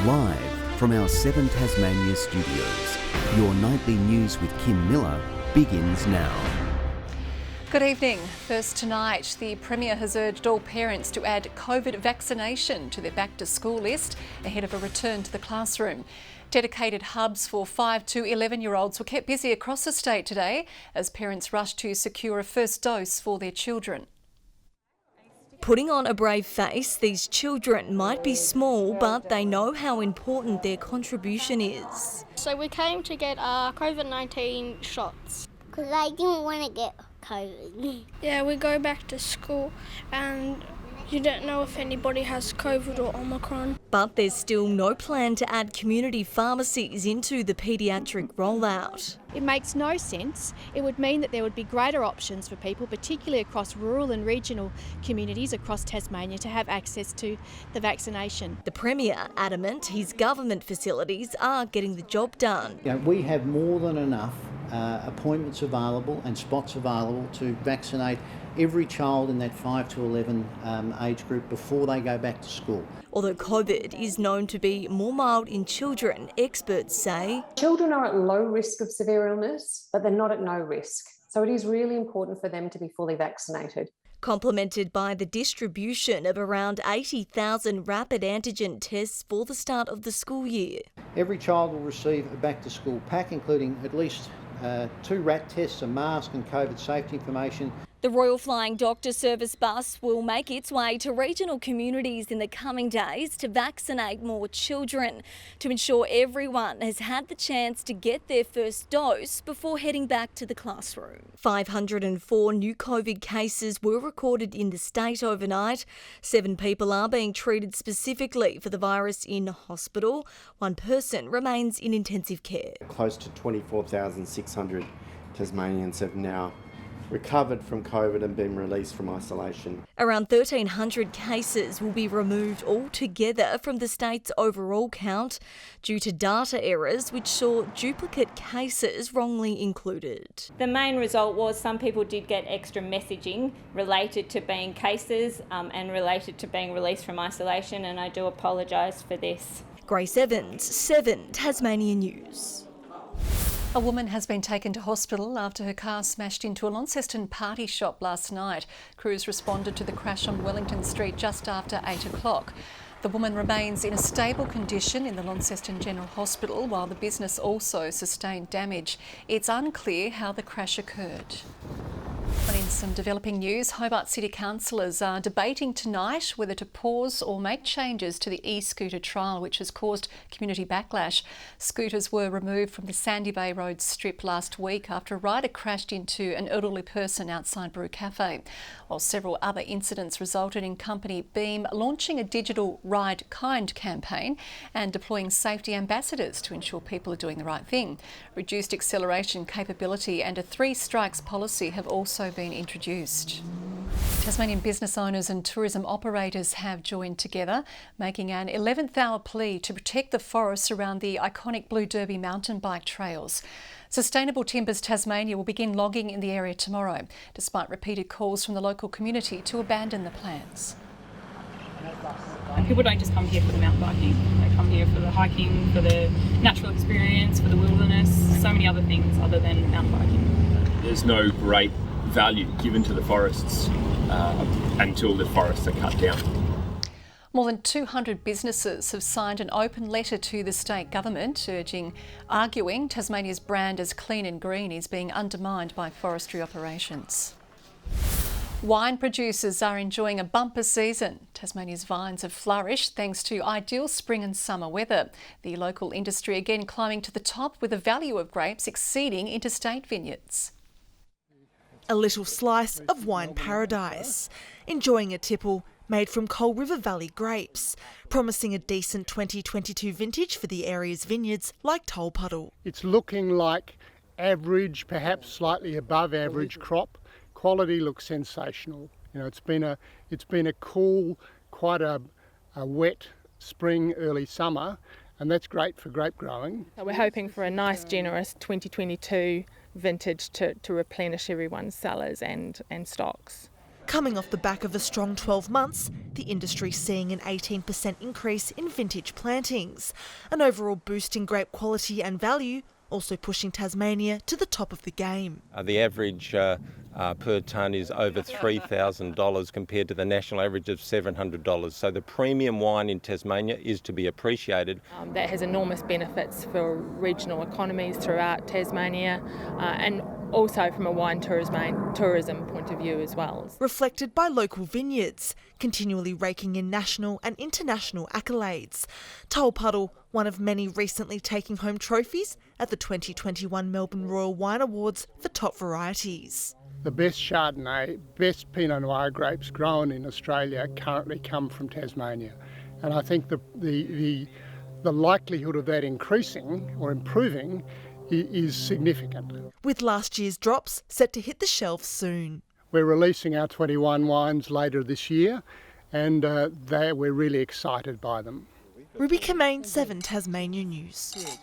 Live from our 7 Tasmania studios, your nightly news with Kim Miller begins now. Good evening. First tonight, the Premier has urged all parents to add COVID vaccination to their back-to-school list ahead of a return to the classroom. Dedicated hubs for 5 to 11-year-olds were kept busy across the state today as parents rushed to secure a first dose for their children. Putting on a brave face, these children might be small, but they know how important their contribution is. So we came to get our COVID-19 shots. Because I didn't want to get COVID. Yeah, we go back to school and you don't know if anybody has COVID or Omicron. But there's still no plan to add community pharmacies into the paediatric rollout. It makes no sense. It would mean that there would be greater options for people, particularly across rural and regional communities across Tasmania, to have access to the vaccination. The Premier adamant his government facilities are getting the job done. You know, we have more than enough appointments available and spots available to vaccinate every child in that 5 to 11 age group before they go back to school. Although COVID is known to be more mild in children, experts say children are at low risk of severe illness, but they're not at no risk. So it is really important for them to be fully vaccinated. Complemented by the distribution of around 80,000 rapid antigen tests for the start of the school year. Every child will receive a back-to-school pack, including at least 2 RAT tests, a mask and COVID safety information. The Royal Flying Doctor Service bus will make its way to regional communities in the coming days to vaccinate more children, to ensure everyone has had the chance to get their first dose before heading back to the classroom. 504 new COVID cases were recorded in the state overnight. 7 people are being treated specifically for the virus in hospital. 1 person remains in intensive care. Close to 24,600 Tasmanians have now recovered from COVID and been released from isolation. Around 1,300 cases will be removed altogether from the state's overall count due to data errors which saw duplicate cases wrongly included. The main result was some people did get extra messaging related to being cases and related to being released from isolation, and I do apologise for this. Grace Evans, 7 Tasmania News. A woman has been taken to hospital after her car smashed into a Launceston party shop last night. Crews responded to the crash on Wellington Street just after 8 o'clock. The woman remains in a stable condition in the Launceston General Hospital, while the business also sustained damage. It's unclear how the crash occurred. And in some developing news, Hobart City councillors are debating tonight whether to pause or make changes to the e-scooter trial, which has caused community backlash. Scooters were removed from the Sandy Bay Road strip last week after a rider crashed into an elderly person outside Brew Cafe, while several other incidents resulted in company Beam launching a digital Ride Kind campaign and deploying safety ambassadors to ensure people are doing the right thing. Reduced acceleration capability and a 3 strikes policy have also been introduced. Tasmanian business owners and tourism operators have joined together, making an 11th hour plea to protect the forests around the iconic Blue Derby mountain bike trails. Sustainable Timbers Tasmania will begin logging in the area tomorrow, despite repeated calls from the local community to abandon the plans. People don't just come here for the mountain biking, they come here for the hiking, for the natural experience, for the wilderness, so many other things other than mountain biking. There's no great value given to the forests until the forests are cut down. More than 200 businesses have signed an open letter to the state government arguing Tasmania's brand as clean and green is being undermined by forestry operations. Wine producers are enjoying a bumper season. Tasmania's vines have flourished thanks to ideal spring and summer weather. The local industry again climbing to the top with the value of grapes exceeding interstate vineyards. A little slice of wine paradise. Enjoying a tipple made from Coal River Valley grapes, promising a decent 2022 vintage for the area's vineyards like Tolpuddle. It's looking like average, perhaps slightly above average crop. Quality looks sensational. You know, it's been a cool, quite a wet spring, early summer, and that's great for grape growing. So we're hoping for a nice, generous 2022 vintage to replenish everyone's cellars and stocks. Coming off the back of a strong 12 months, the industry seeing an 18% increase in vintage plantings, an overall boost in grape quality and value, also pushing Tasmania to the top of the game. The average per tonne is over $3,000 compared to the national average of $700. So the premium wine in Tasmania is to be appreciated. That has enormous benefits for regional economies throughout Tasmania and also from a wine tourism point of view as well. Reflected by local vineyards, continually raking in national and international accolades. Tolpuddle, one of many recently taking home trophies at the 2021 Melbourne Royal Wine Awards for top varieties. The best Chardonnay, best Pinot Noir grapes grown in Australia currently come from Tasmania. And I think the likelihood of that increasing or improving is significant. With last year's drops set to hit the shelves soon. We're releasing our 21 wines later this year, and we're really excited by them. Ruby Kamain, 7 Tasmania News.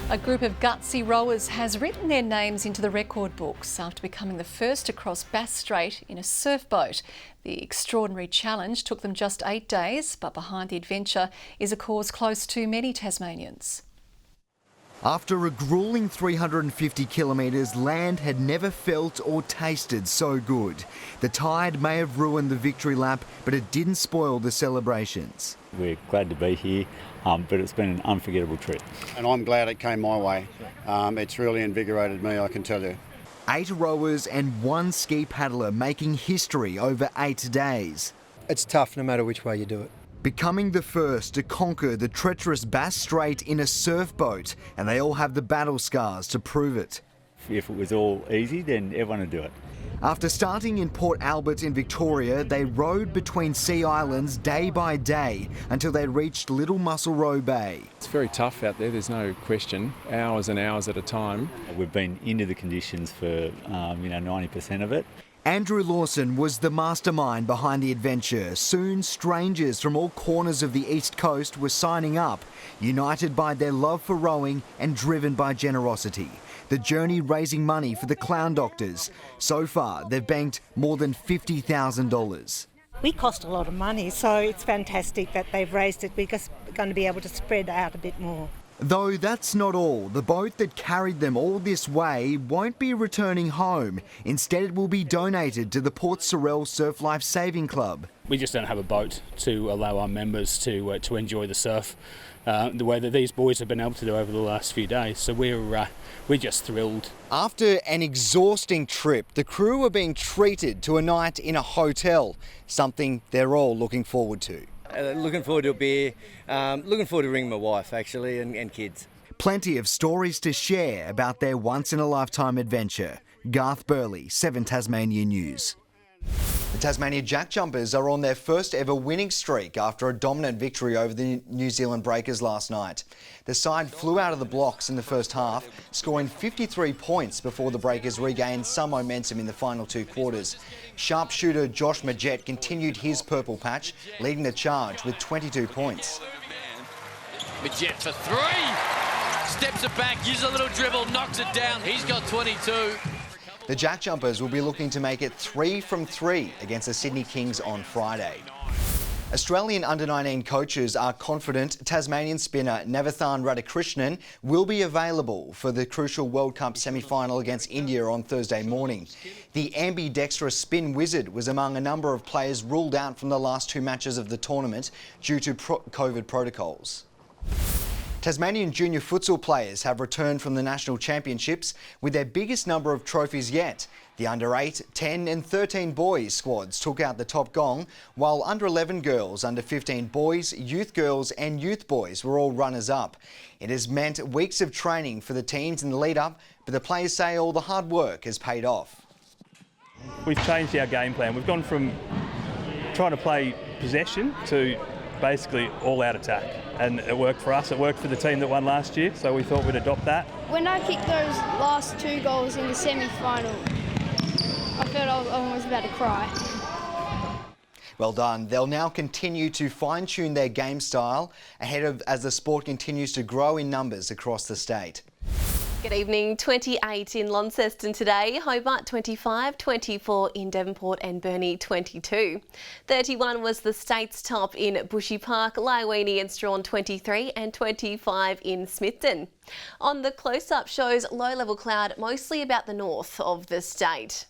A group of gutsy rowers has written their names into the record books after becoming the first to cross Bass Strait in a surfboat. The extraordinary challenge took them just 8 days, but behind the adventure is a cause close to many Tasmanians. After a gruelling 350 kilometres, land had never felt or tasted so good. The tide may have ruined the victory lap, but it didn't spoil the celebrations. We're glad to be here, but it's been an unforgettable trip. And I'm glad it came my way. It's really invigorated me, I can tell you. 8 rowers and 1 ski paddler making history over 8 days. It's tough no matter which way you do it. Becoming the first to conquer the treacherous Bass Strait in a surfboat, and they all have the battle scars to prove it. If it was all easy, then everyone would do it. After starting in Port Albert in Victoria, they rowed between sea islands day by day until they reached Little Musselrow Bay. It's very tough out there, there's no question, hours and hours at a time. We've been into the conditions for 90% of it. Andrew Lawson was the mastermind behind the adventure. Soon, strangers from all corners of the East Coast were signing up, united by their love for rowing and driven by generosity. The journey raising money for the clown doctors. So far, they've banked more than $50,000. We cost a lot of money, so it's fantastic that they've raised it. We're just going to be able to spread out a bit more. Though that's not all. The boat that carried them all this way won't be returning home. Instead, it will be donated to the Port Sorell Surf Life Saving Club. We just don't have a boat to allow our members to enjoy the surf the way that these boys have been able to do over the last few days. So we're just thrilled. After an exhausting trip, the crew are being treated to a night in a hotel, something they're all looking forward to. Looking forward to a beer, looking forward to ringing my wife actually and kids. Plenty of stories to share about their once-in-a-lifetime adventure. Garth Burley, 7 Tasmania News. The Tasmania Jack Jumpers are on their first ever winning streak after a dominant victory over the New Zealand Breakers last night. The side flew out of the blocks in the first half, scoring 53 points before the Breakers regained some momentum in the final 2 quarters. Sharpshooter Josh Majette continued his purple patch, leading the charge with 22 points. Majette for 3, steps it back, uses a little dribble, knocks it down, he's got 22. The Jack Jumpers will be looking to make it 3 from 3 against the Sydney Kings on Friday. Australian under-19 coaches are confident Tasmanian spinner Navathan Radhakrishnan will be available for the crucial World Cup semi-final against India on Thursday morning. The ambidextrous spin wizard was among a number of players ruled out from the last 2 matches of the tournament due to COVID protocols. Tasmanian junior futsal players have returned from the national championships with their biggest number of trophies yet. The under 8, 10 and 13 boys squads took out the top gong, while under 11 girls, under 15 boys, youth girls and youth boys were all runners-up. It has meant weeks of training for the teams in the lead-up, but the players say all the hard work has paid off. We've changed our game plan. We've gone from trying to play possession to basically all-out attack. And it worked for us, it worked for the team that won last year, so we thought we'd adopt that. When I kicked those last 2 goals in the semi-final, I felt I was almost about to cry. Well done. They'll now continue to fine-tune their game style as the sport continues to grow in numbers across the state. Good evening. 28 in Launceston today, Hobart 25, 24 in Devonport and Burnie 22. 31 was the state's top in Bushy Park, Lyweenie and Strawn 23 and 25 in Smithton. On the close-up shows low-level cloud mostly about the north of the state.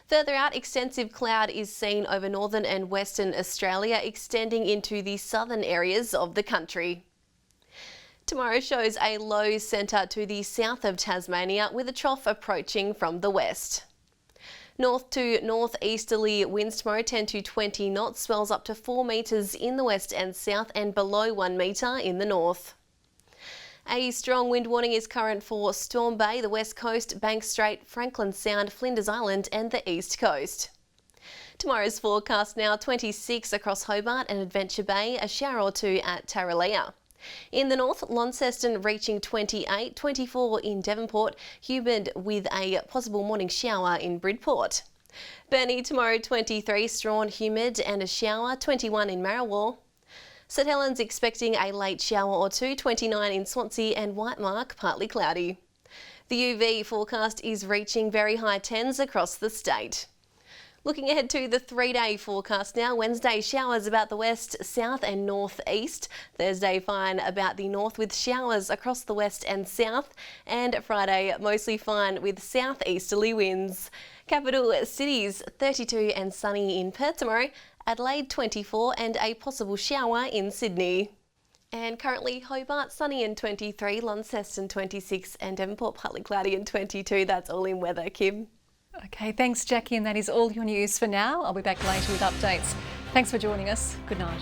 Further out, extensive cloud is seen over northern and western Australia, extending into the southern areas of the country. Tomorrow shows a low centre to the south of Tasmania with a trough approaching from the west. North to northeasterly winds tomorrow 10 to 20 knots, swells up to 4 metres in the west and south and below 1 metre in the north. A strong wind warning is current for Storm Bay, the west coast, Banks Strait, Franklin Sound, Flinders Island and the east coast. Tomorrow's forecast now 26 across Hobart and Adventure Bay, a shower or two at Tarraleah. In the north, Launceston reaching 28, 24 in Devonport, humid with a possible morning shower in Bridport. Burnie tomorrow 23, Strawn humid and a shower, 21 in Marrawar. St Helens expecting a late shower or two, 29 in Swansea and Whitemark partly cloudy. The UV forecast is reaching very high 10s across the state. Looking ahead to the 3-day forecast now. Wednesday, showers about the west, south and northeast. Thursday, fine about the north with showers across the west and south. And Friday, mostly fine with southeasterly winds. Capital cities, 32 and sunny in Perth tomorrow. Adelaide, 24 and a possible shower in Sydney. And currently Hobart, sunny and 23, Launceston 26 and Devonport partly cloudy and 22. That's all in weather, Kim. Okay, thanks Jackie, and that is all your news for now. I'll be back later with updates. Thanks for joining us. Good night.